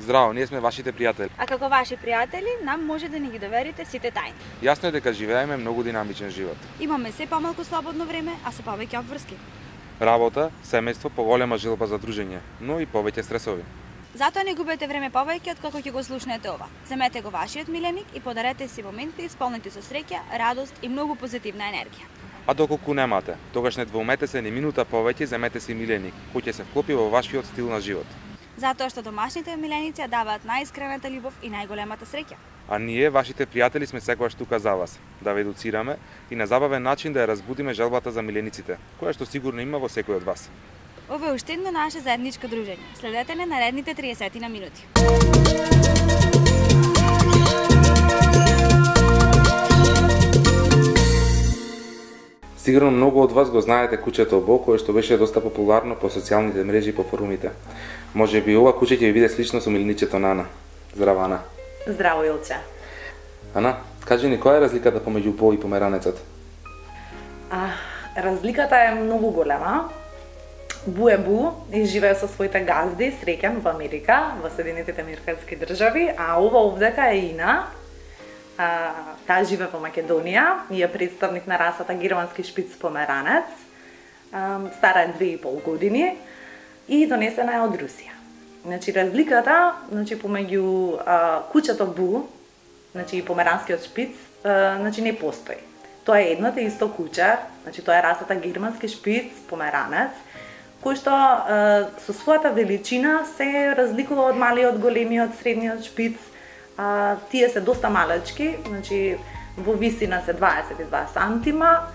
Здраво, ние сме вашите пријатели. А како ваши пријатели, нам може да ни ги доверите сите тајни. Јасно е дека живееме многу динамичен живот. Имаме се помалку слободно време, а се повеќе обврски. Работа, семејство, поголема желба за дружење, но и повеќе стресови. Затоа не губете време повеќе откако ќе го слушнете ова. Земете го вашиот миленик и подарете си моменти исполнети со среќа, радост и многу позитивна енергија. А доколку немате, тогаш не двоумете се ни минута повеќе, земете си миленик, кој ќе се вклопи во вашиот стил на живот. Затоа што домашните миленици ја даваат најискрената љубов и најголемата среќа. А ние, вашите пријатели, сме секогаш тука за вас, да ве едуцираме и на забавен начин да ја разбудиме желбата за милениците, која што сигурно има во секој од вас. Ова е уште едно наше заедничко дружење. Следете не наредните 30 на минути. Сигурно многу од вас го знаете куќето Бо, кое што беше доста популарно по социјалните мрежи и по форумите. Може би ова куќе ќе ви биде слично со миленичето на Ана. Здраво, Ана. Здраво, Илче. Ана, кажи ни која е разликата помеѓу Бо и померанецот? Разликата е многу голема. Бу е Бу и живее со своите газди, среќен во Америка, во Соединетите Американски држави, а ова овдека е Ина. Таа живее во Македонија и е представник на расата германски шпиц померанец. Стара е 2,5 години и донесена е од Русија. Значи разликата, помеѓу куќето Бу, и померанскиот шпиц, не постои. Тоа е едното и исто куќе, тоа е расата германски шпиц померанец, кој што со својата величина се разликува од малиот, големиот, средниот шпиц. Тие се доста малечки, во висина се 22 сантима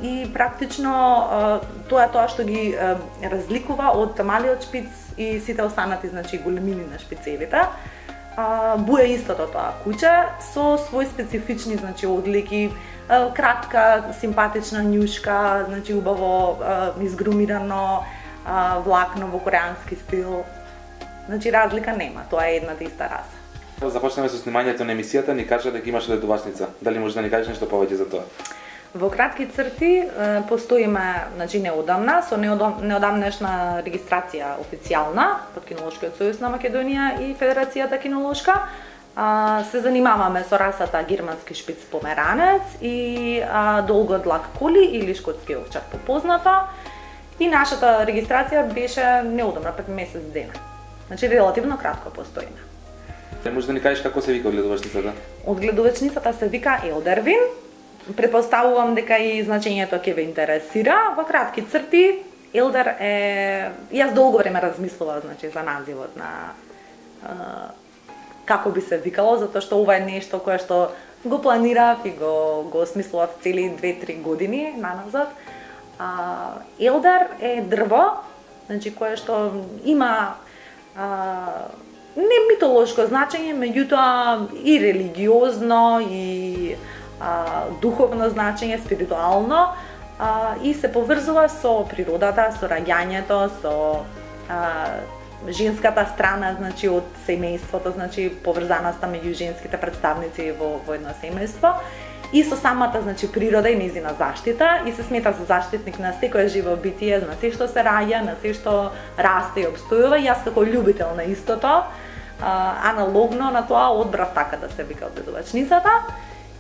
и практично тоа што ги разликува од малиот шпиц и сите останати големини на шпицевите. Бу е истото тоа куќе со свои специфични одлики, кратка, симпатична њушка, убаво изгрумирано влакно во кореански стил. Разлика нема, тоа е едната иста раса. Започнеме со снимањето на емисијата, ни кажа дека имаш ледувачница. Дали може да ни кажеш нешто повеќе за тоа? Во кратки црти постоиме неодамна, со неодамнешна регистрација официјална под Кинолошкиот сојуз на Македонија и Федерацијата кинолошка. Се занимаваме со расата германски шпиц померанец и долгодлак коли или шкотски овчар попознато. И нашата регистрација беше неодамна, 5 месец дена. Релативно кратко постоиме. Може да ни кажеш како се вика одгледувачницата? Одгледувачницата се вика Елдервин. Претпоставувам дека и значењето ќе ве интересира. Во кратки црти, Елдер е... Јас долго време размислував за називот на како би се викало, затоа што ова е нешто кое што го планирав и го осмислував цели 2-3 години наназад. Елдер е дрво, кое што има не митолошко значење, меѓутоа и религиозно и духовно значење, спиритуално, и се поврзува со природата, со раѓањето, со женската страна, од семејството, поврзаноста меѓу женските представници во едно семејство, и со самата природа и нејзина заштита, и се смета за заштитник на секое живо битие, на се што се раѓа, на се што расте и обстојува. Јас како љубител на истото, аналогно на тоа одбрав така да се вика одгледувачницата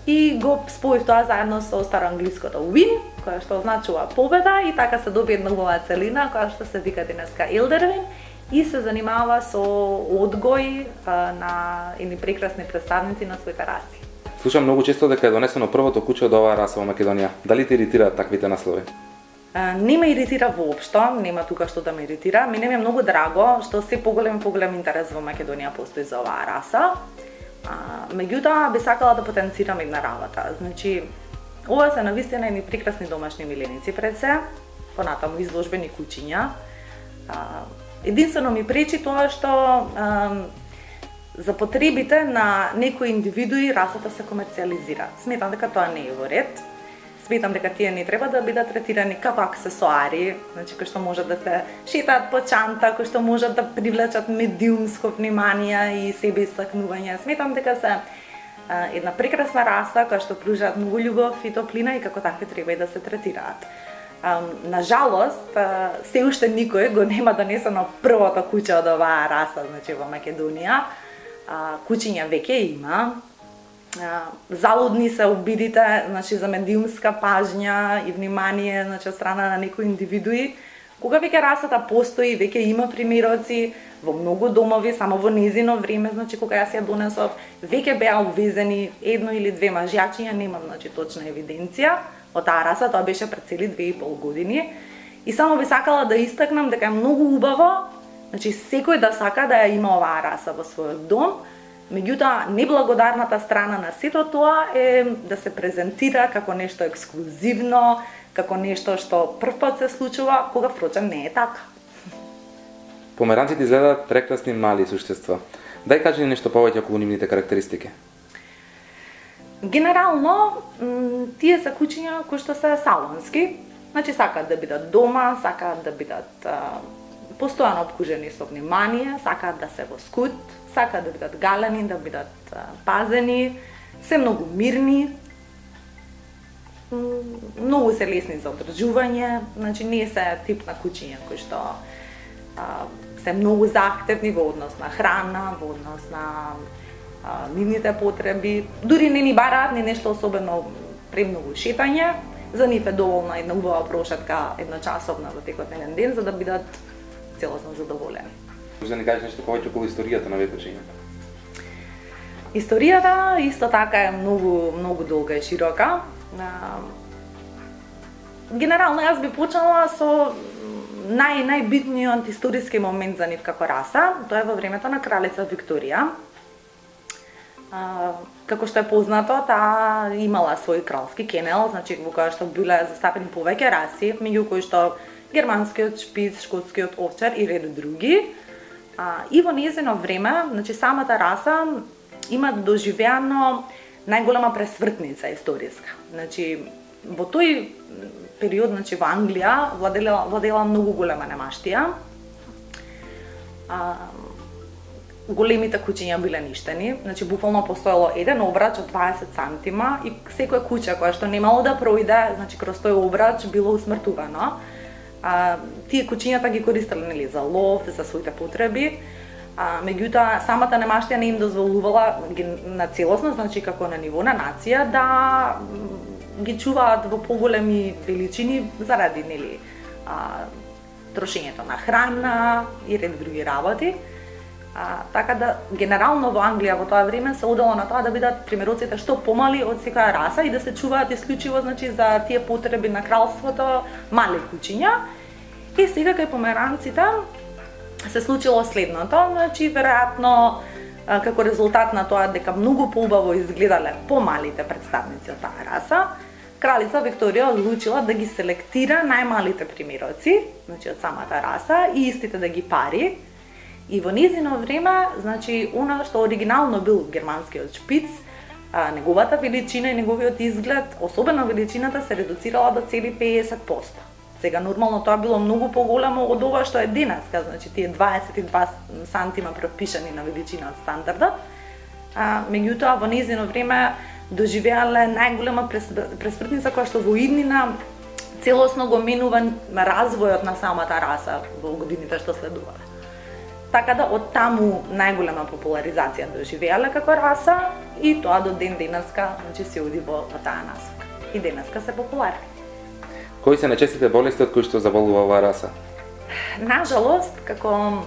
и го споив тоа заедно со староанглиското win, која што означува победа, и така се доби една убава целина која што се вика денеска Елдервин и се занимава со одгој на едни прекрасни представници на своите раси. Слушам многу често дека е донесено првото куќе од оваа раса во Македонија. Дали те иритираат таквите наслови? Не ме иритира воопшто, нема тука што да ме иритира. Мене ми е многу драго што се поголем интерес во Македонија постои за оваа раса. Меѓутоа, би сакала да потенцирам една работа. Ова се навистина едни прекрасни домашни миленици пред се, понатаму изложбени куќиња. Единствено ми пречи тоа што за потребите на некои индивидуи расата се комерцијализира. Сметам дека тоа не е во ред. Сметам дека тие не треба да бидат третирани како аксесоари, кои што можат да се шетаат по чанта, кои што можат да привлечат медиумско внимание и себе истакнување. Сметам дека се една прекрасна раса која што пружаат многу љубов и топлина и како такви треба и да се третираат. На жалост, се уште никој го нема донесено првото куќе од оваа раса, значи во Македонија. Куќиња веќе има. Залудни се обидите, значи за медиумска пажња и внимание, значи од страна на некои индивидуи. Кога веќе расата постои, веќе има примероци во многу домови, само во незино време, значи кога јас ја донесов, веќе беа обвезени едно или две мажјачиња, немам значи точна евиденција од таа раса, тоа беше пред цели 2,5 години. И само би сакала да истакнам дека е многу убаво, значи секој да сака да ја има оваа раса во својот дом. Меѓутоа, неблагодарната страна на сето тоа е да се презентира како нешто ексклузивно, како нешто што првпат се случува, кога впрочем не е така. Померанците изгледаат прекрасни мали суштества. Дај кажи ни нешто повеќе околу нивните карактеристики. Генерално, тие се куќиња кои што се салонски, значи сакаат да бидат дома, сакаат да бидат постојано обкружени со внимание, сакаат да се во скут, сакаат да бидат галени, да бидат пазени, се многу мирни, многу се лесни за одржување, значи не се тип на куќиња кои што се многу захтевни во однос на храна, во однос на нивните потреби, дури не ни бараат ни нешто особено премногу шетање, за нив е доволна една убава прошетка едночасовна во текот на еден ден за да бидат целосно задоволени. Може да ни кажеш нешто повеќе околу историјата на овие куќиња? Историјата исто така е многу долга и широка. Генерално јас би почнала со најбитниот историски момент за нив како раса, тоа е во времето на кралица Викторија. Како што е познато, таа имала свој кралски кенел, значи во која што биле застапени повеќе раси, меѓу кои што германскиот шпиц, шкотскиот овчар и ред други. И во незино време, значи самата раса има доживеано најголема пресвртница историска. Значи во тој период, значи во Англија владела многу голема немаштија. Големите куќиња биле ништени, значи буквално постоело еден обрач од 20 сантима и секоја куќа која што немало да пројде, значи кроз тој обрач било усмртувано. Тие куќињата ги користеле нели за лов, за своите потреби. Меѓутоа самата немаштија не им дозволувала на целосно, значи како на ниво на нација да ги чуваат во поголеми величини заради нели трошењето на храна и ред други работи. Така да генерално во Англија во тоа време се одело на тоа да бидат примероците што помали од секоја раса и да се чуваат исклучиво значи за тие потреби на кралството мали куќиња. И сега кај померанците се случило следното, значи веројатно како резултат на тоа дека многу поубаво изгледале помалите представници од таа раса, кралица Викторија одлучила да ги селектира најмалите примероци, значи од самата раса и истите да ги пари. И во незино време, значи, она што оригинално бил германскиот шпиц, неговата величина и неговиот изглед, особено величината, се редуцирала до цели 50%. Сега нормално тоа било многу поголемо од ова што е денеска, значи тие 22 сантима пропишани на величина од стандардот. Меѓутоа во незино време доживеале најголема пресвртница која што во иднина целосно го менува развојот на самата раса во годините што следувале. Така да од таму најголема популаризација доживеале како раса и тоа до ден денеска, значи се оди во таа насока. И денеска се популарни. Кои се најчестите болести од кои што заболува оваа раса? Нажалост, како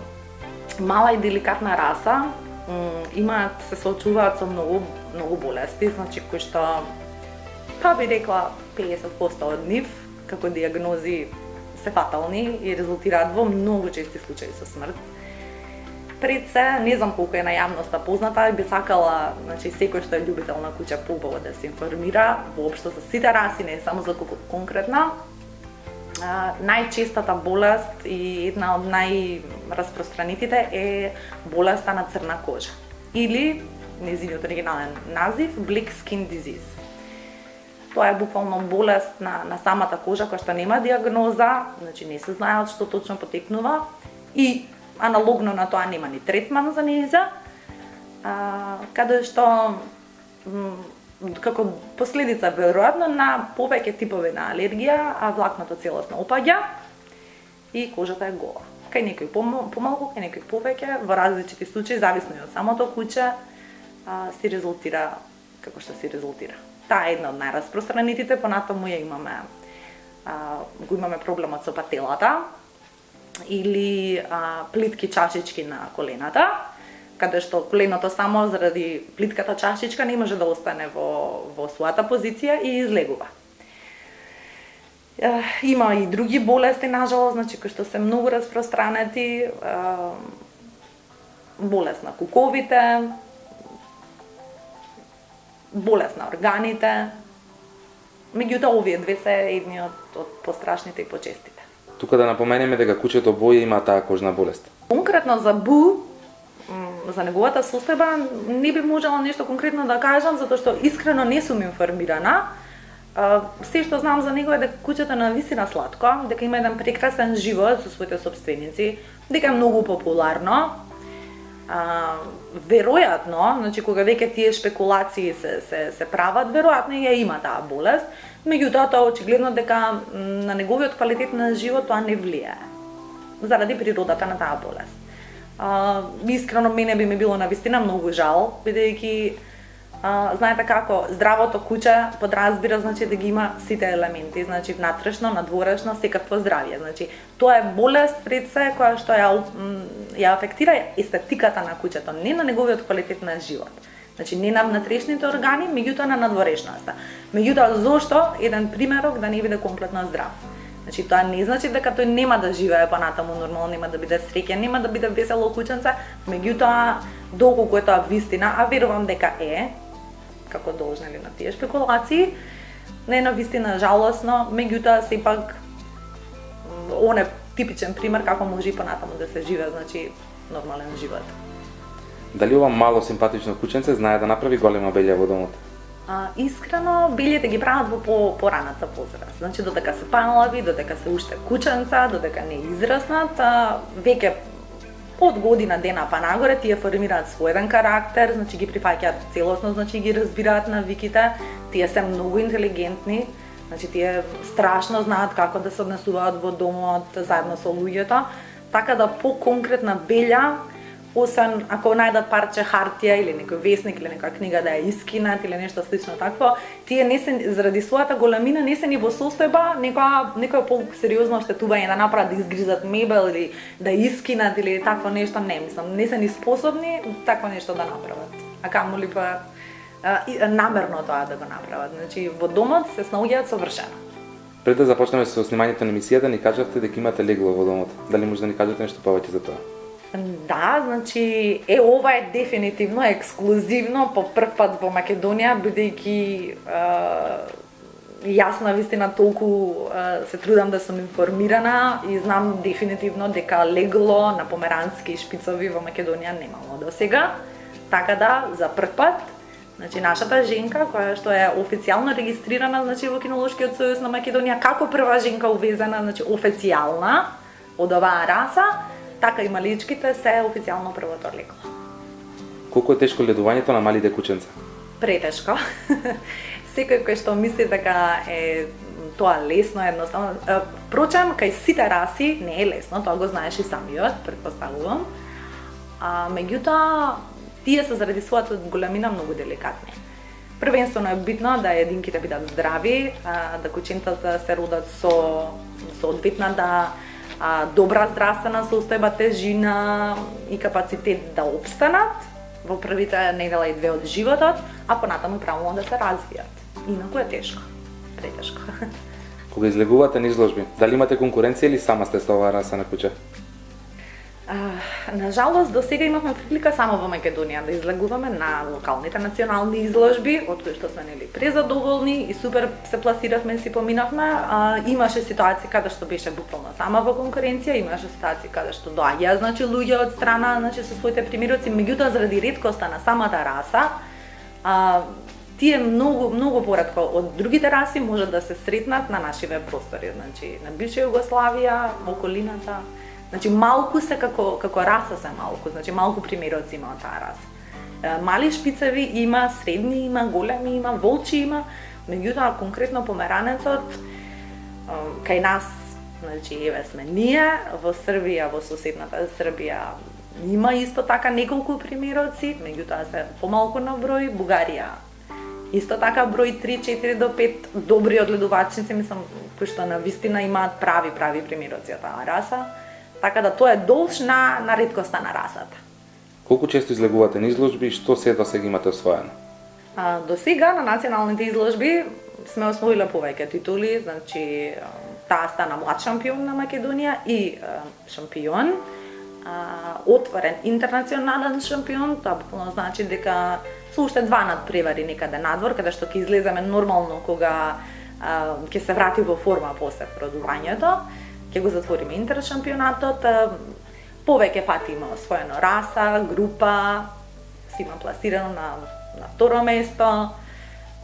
мала и деликатна раса, се соочуваат со многу болести, значи кои што па би рекла 50% од нив како диагнози се фатални и резултираат во многу чести случаи со смрт. Пред се, не знам колку е на јавноста позната, би сакала, значи секој што е љубител на куќа поубаво да се информира, воопшто за сите раси, не само за конкретна. Најчестата болест и една од најраспространетите е болеста на црна кожа или нејзиниот оригинален назив Black Skin Disease. Тоа е буквално болест на самата кожа која што нема диагноза, значи не се знае од што точно потекнува и аналогно на тоа нема ни третман за нејза, каде што како последица веројатно на повеќе типови на алергија, а влакното целосно опаѓа и кожата е гола. Кај некој помалку, кај некој повеќе, во различити случаи, зависно и од самото куче, си резултира како што си резултира. Таа е една од најраспространетите, понатаму ја имаме го имаме проблемот со пателата или плитки чашички на колената, каде што коленото само заради плитката чашичка не може да остане во својата позиција и излегува. Има и други болести, нажалост, значи кои што се многу распространети, болест на куковите, болест на органите. Меѓутоа, овие две се едни од пострашните и почестите. Тука да напоменеме дека кучето Боја има таа кожна болест. Конкретно за Бу, за неговата состојба, не би можела нешто конкретно да кажам, затоа што искрено не сум информирана. Се што знам за него е дека кучето на висина сладко, дека има еден прекрасен живот со своите собственици, дека е многу популарно. Веројатно, значи кога веќе тие шпекулации се прават, веројатно ја има таа болест, меѓутоа тоа очигледно дека на неговиот квалитет на живот тоа не влијае заради природата на таа болест. Искрено мене би ми било навистина многу жал, бидејќи знаете како, здравото куче подразбира значи да ги има сите елементи, значи внатрешно, надворешно, секакво здравје. Значи тоа е болест пред се која што ја афектира естетиката на кучето, не на неговиот квалитет на живот. Значи не на внатрешните органи, меѓутоа на надворешноста. Меѓутоа зошто еден примерок да не биде комплетно здрав? Значи тоа не значи дека тој нема да живее понатаму нормално, нема да биде среќен, нема да биде весело кученце, меѓутоа доколку е тоа вистина, а верувам дека е, како должнели на тие шпекулации, не е на вистина жалосно, меѓутоа сепак он е типичен пример како може и понатаму да се живее, значи нормален живот. Дали ова мало симпатично кученце знае да направи голема белја во домот? Искрено, белите ги прават во пораната возраст. Значи додека се паналави, додека се уште кученца, додека не израснат, веќе од година дена па нагоре тие формираат својден карактер, значи ги прифаќаат целосно, значи ги разбираат навиките, тие се многу интелигентни, значи тие страшно знаат како да се однесуваат во домот заедно со луѓето, така да по-конкретна белја, освен ако најдат парче хартија или некој весник или некоја книга да ја искинат или нешто слично такво, тие не се заради својата големина не се ни во состојба некоја по-сериозно оштетување да направат, да изгризат мебел или да искинат или такво нешто, не мислам, не се ни способни такво нешто да направат. А камоли па намерно тоа да го направат. Значи во домот се снаоѓаат совршено. Пред да започнеме со снимањето на емисијата, ни кажавте дека имате легло во домот. Дали може да ни кажете нешто повеќе за тоа? Да, значи ова е дефинитивно ексклузивно по прв пат во Македонија, бидејќи јас на вистина толку се трудам да сум информирана и знам дефинитивно дека легло на померански шпицови во Македонија немало до сега. Така да, за прв пат, значи нашата женка која што е официјално регистрирана значи во Кинолошкиот сојуз на Македонија како прва женка увезена, значи официјална од оваа раса, така и маличките се официјално првото легло. Колку е тешко ледувањето на малите кученца? Претешко. Секој кој што мисли дека е тоа лесно, едноставно. Впрочем, кај сите раси не е лесно, тоа го знаеш и самиот, предпоставувам. Меѓутоа, тие се заради својата големина многу деликатни. Првенствено е битно да единките бидат здрави, да кученцата се родат со одветната добра здравствена состојба, тежина и капацитет да опстанат во првите недела и две од животот, а понатаму правилно да се развијат. Инаку е тешко, претешко. Кога излегувате на изложби, дали имате конкуренција или сама сте со оваа раса на куче? На жалост, до сега имавме прилика само во Македонија да излегуваме на локалните национални изложби, од кои што сме нели презадоволни и супер се пласиравме и си поминавме. Имаше ситуации каде што беше буквално сама во конкуренција, имаше ситуации каде што доаѓаа значи луѓе од страна, значи со своите примероци, меѓутоа заради реткоста на самата раса, тие многу поретко од другите раси можат да се сретнат на нашиве простори, значи на бивша Југославија, во околината. Значи малку се како раса се малку, значи малку примероци има од таа раса. Мали шпицеви има, средни има, големи има, волчи има, меѓутоа конкретно померанецот кај нас, значи еве сме ние, во Србија, во соседната Србија има исто така неколку примероци, меѓутоа се помалку на број. Бугарија исто така број 3-4 до 5 добри одледувачници, мислам, кои што на вистина имаат прави примероци од таа раса, така да тоа е долж на реткоста на расата. Колку често излегувате на изложби и што се до сега имате освоено? До сега на националните изложби сме освоиле повеќе титули, значи таа стана млад шампион на Македонија и шампион, отворен интернационален шампион, тоа буквално значи дека се уште два надпревари некаде надвор, каде што ќе излеземе нормално кога ќе се врати во форма после продувањето, ќе го затвориме интершампионатот, повеќе пати има освоено раса, група, си има пласирано на второ место,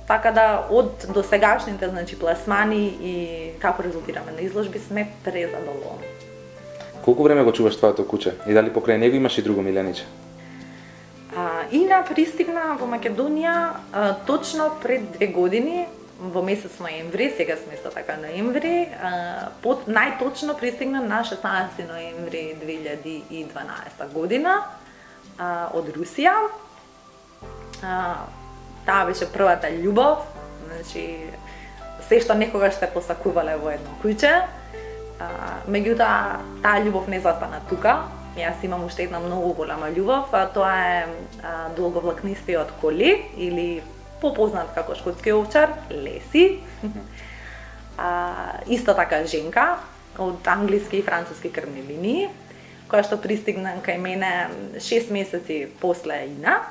така да од досегашните значи пласмани и како резултираме на изложби сме презадоволни. Колку време го чуваш твоето куче и дали покрај него имаш и друго миленице? Ина пристигна во Македонија точно пред 2 години, во месец ноември, сега сме исто така ноември, најточно пристигна на 16 ноември 2012 година од Русија. Таа беше првата љубов, значи се што некогаш сте посакувале во едно куќе. Меѓутоа, таа љубов не застана тука. Јас имам уште една многу голема љубов, тоа е долговлакнистиот коли или попознат како шкотски овчар, Леси. Исто така женка од англиски и француски крвни линии, која што пристигна кај мене 6 месеци после Ина,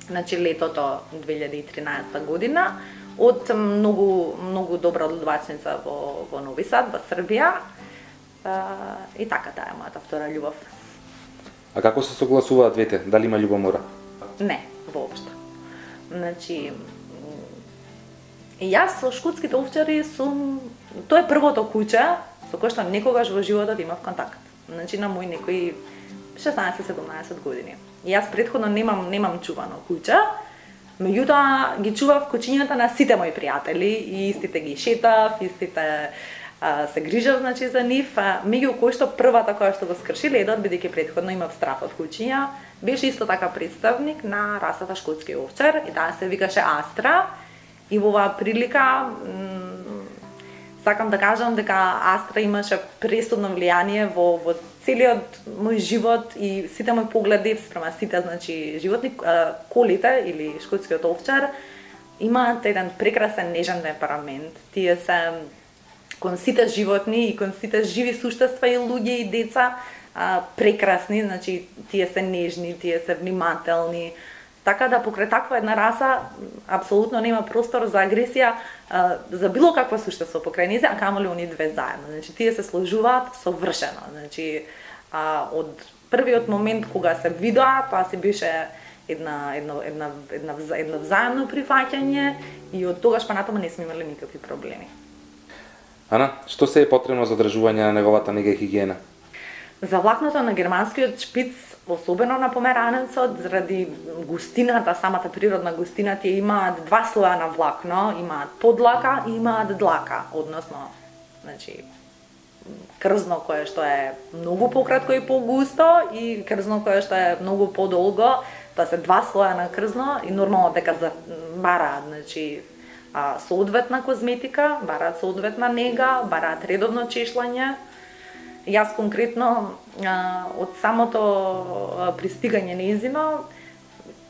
значи летото 2013 година, од многу добра одледувачница во Нови Сад, во Србија. И така, таа е мојата втора љубов. А како се согласуваат двете? Дали има љубомора? Не, воопшто. Значи, јас со шкотските овчари сум... Тоа е првото куќе со кое што некогаш во животот имав контакт. Значи, на мој некои 16-17 години. Јас претходно немам чувано куќе, меѓутоа ги чував кучињата на сите мои пријатели и истите ги шетав, истите се грижав значи за нив, меѓу кои што првата која што го скрши ледот, бидејќи претходно имав страф од кучиња, беше исто така представник на расата шкотски овчар и таа се викаше Астра. И во оваа прилика сакам да кажам дека Астра имаше пресудно влијание во целиот мој живот и сите мои погледи спрема сите значи животни, колите или шкотскиот овчар имаат еден прекрасен нежен темперамент. Тие се кон сите животни и кон сите живи суштества и луѓе и деца прекрасни, значи тие се нежни, тие се внимателни. Така да покрај таква една раса апсолутно нема простор за агресија за било каква суштество покрај незе, а камоли они две заедно. Значи тие се сложуваат совршено. Значи од првиот момент кога се видоа, тоа се беше едно взаемно прифаќање и од тогаш па натаму не сме имали никакви проблеми. Ана, што се е потребно за одржување на неговата нега и хигиена? За влакното на германскиот шпиц, особено на померанецот, заради густината, самата природна густина, тие имаат два слоја на влакно, имаат подлака и имаат длака, односно, значи, крзно кое што е многу пократко и погусто и крзно кое што е многу подолго, тоа се два слоја на крзно и нормално дека бараат, значи, соодветна козметика, бараат соодветна нега, бараат редовно чешлање. Јас конкретно од самото пристигање нејзино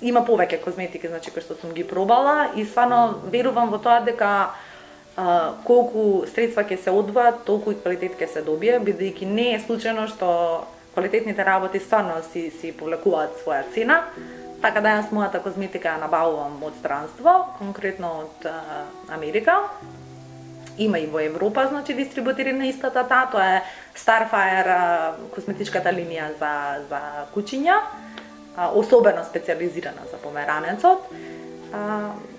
има повеќе козметики, значи кои што сум ги пробала и стварно верувам во тоа дека колку средства ќе се одвојат, толку и квалитет ќе се добие, бидејќи не е случајно што квалитетните работи стварно си повлекуваат своја цена. Така да јас мојата козметика ја набавувам од странство, конкретно од Америка. Има и во Европа, значи дистрибутирана истата таа, тоа е Starfire, косметичката линија за кучиња, особено специализирана за померанецот.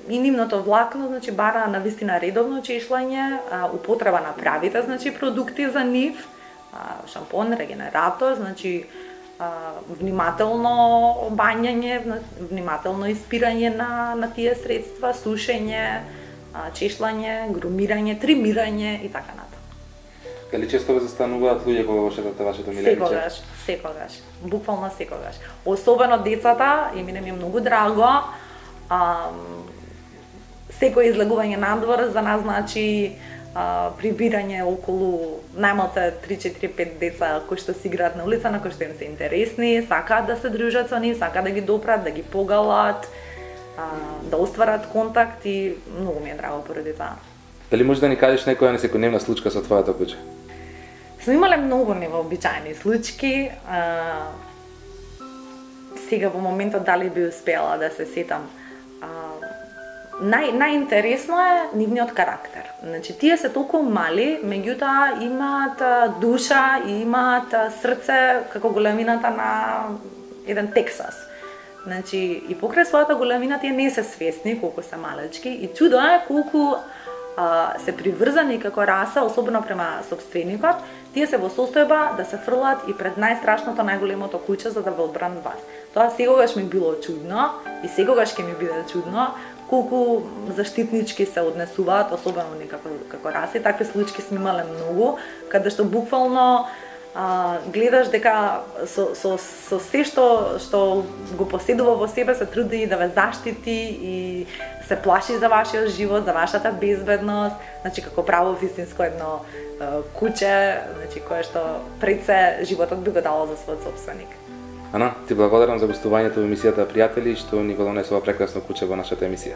И нивното влакно, значи бара навистина редовно чешлање, употреба на правите, значи продукти за нив, шампон, регенератор, значи внимателно бањање, внимателно испирање на тие средства, сушење, чешлање, грумирање, тримирање и така натаму. Дали често ве застануваат луѓе кога го шетате вашето миленице? Секогаш, буквално секогаш. Особено децата, и мене ми е многу драго, секој излегување надвор за нас значи прибирање околу најмалку 3-4-5 деца кои што си играат на улица, на кои што им се интересни, сакаат да се дружат со нив, сакаат да ги допрат, да ги погалат, да остварат контакт и многу ми е драго поради тоа. Дали можеш да ни кажеш некоја несекојдневна случка со твоето куче? Сме имале многу невообичаени случаи. Сега во моментот дали би успела да се сетам. Најинтересно е нивниот карактер. Значи, тие се толку мали, меѓутоа имаат душа и имаат срце како големината на еден Тексас. Значи, и покрај својата големина тие не се свесни колку се малечки и чудо е колку се приврзани како раса, особено према собственикот, тие се во состојба да се фрлат и пред најстрашното, најголемото куче за да ве одбранат вас. Тоа секогаш ми било чудно и секогаш ќе ми биде чудно колку заштитнички се однесуваат, особено не како раси. Такви случаи сме имале многу, каде што буквално гледаш дека со се што го поседува во себе се труди да ве заштити и се плаши за вашиот живот, за вашата безбедност, значи како право вистинско едно куче, значи кое што пред се животот би го дало за својот сопственик. Ана, ти благодарам за гостувањето во емисијата Пријатели што ни го донесува прекрасно куче во нашата емисија.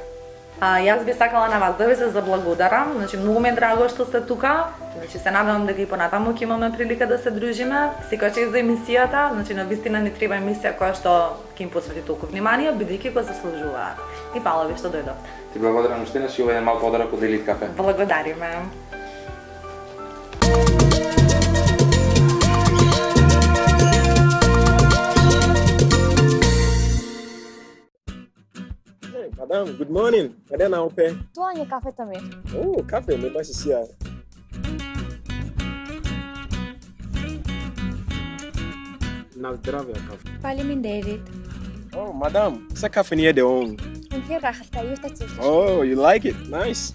Јас би сакала на вас да ви се заблагодарам, значи многу ми е драго што сте тука, значи се надевам дека и понатаму ќе имаме прилика да се дружиме. Секоја чест за емисијата, значи навистина ни треба емисија која што ќе им посвети толку внимание, бидејќи го заслужуваат. И фала ви што дојдовте. Ти благодарам уште еднаш и ова е мал подарок од Елит кафе. Благодариме. Madam, good morning. Cadê na UP? Tuanya kafe também. Oh, café, me vai se Na zdravia café. Pali min David. Oh, madam, essa café nie é de on. Mungkin rahat kayu tak sih. Oh, you like it? Nice.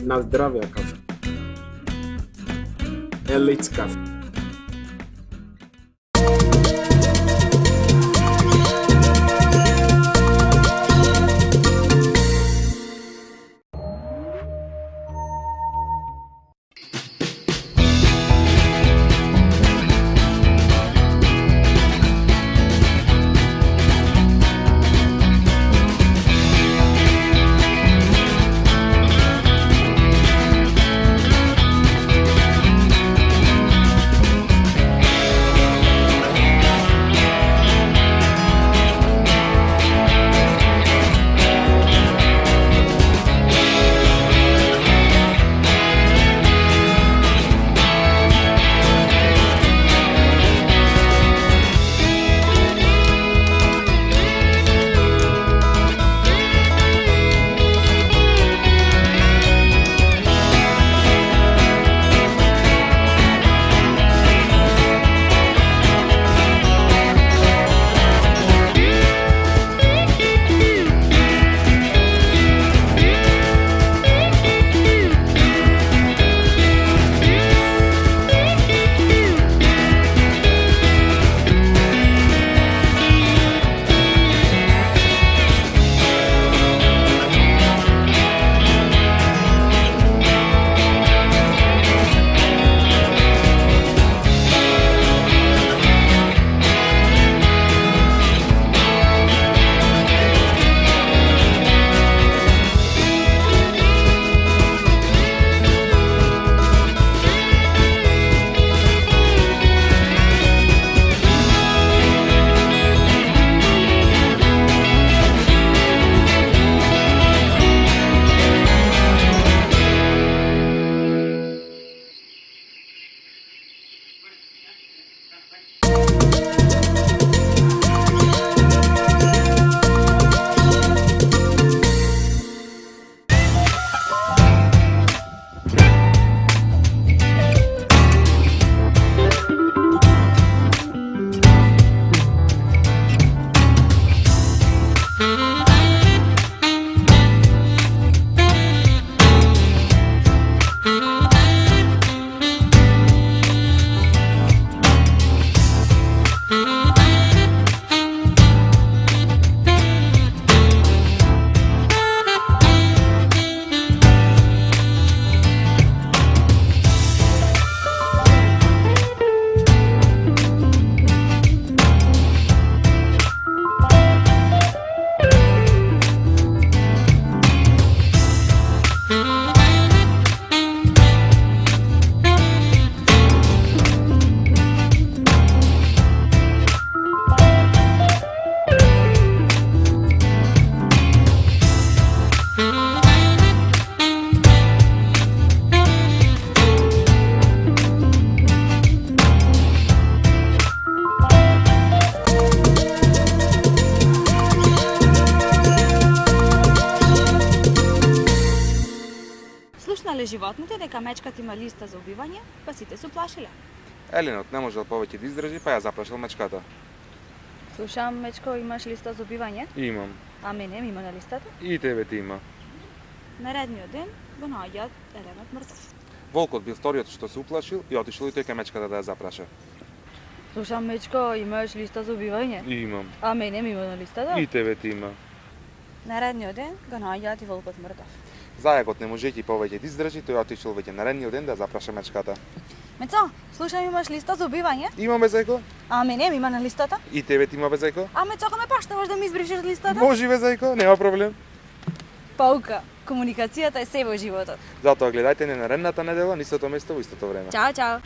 Na zdravia café. Elite café. Слушнале животните дека мечката има листа за убивање, па сите се уплашиле. Еленот не можел повеќе да издржи, па ја запрашал мечката. Слушам, мечко, имаш листа за убивање? Имам. А мене има на листата? И тебе ти има. Наредниот ден го наоѓаат Еленот мртов. Волкот бил вториот што се уплашил и отишол и тој кај мечката да ја запраша. Слушам, мечко, имаш листа за убивање? Имам. А мене има на листата? И тебе ти има. Наредниот ден го наоѓаат и волкот мртов. Зајагот не можејќи повеќе да издржи, тој отишол веќе наредниот ден да запраша мечката. Мецо, слушам, имаш листа за убивање? Имам безајко? А мене има на листата? И тебе ти има безајко? А Мецо, ако ме паштаваш да ми избришеш листата? Може безајко, нема проблем. Паука, комуникацијата е се во животот. Затоа гледајте не наредната недела, на истото место во истото време. Чао, чао.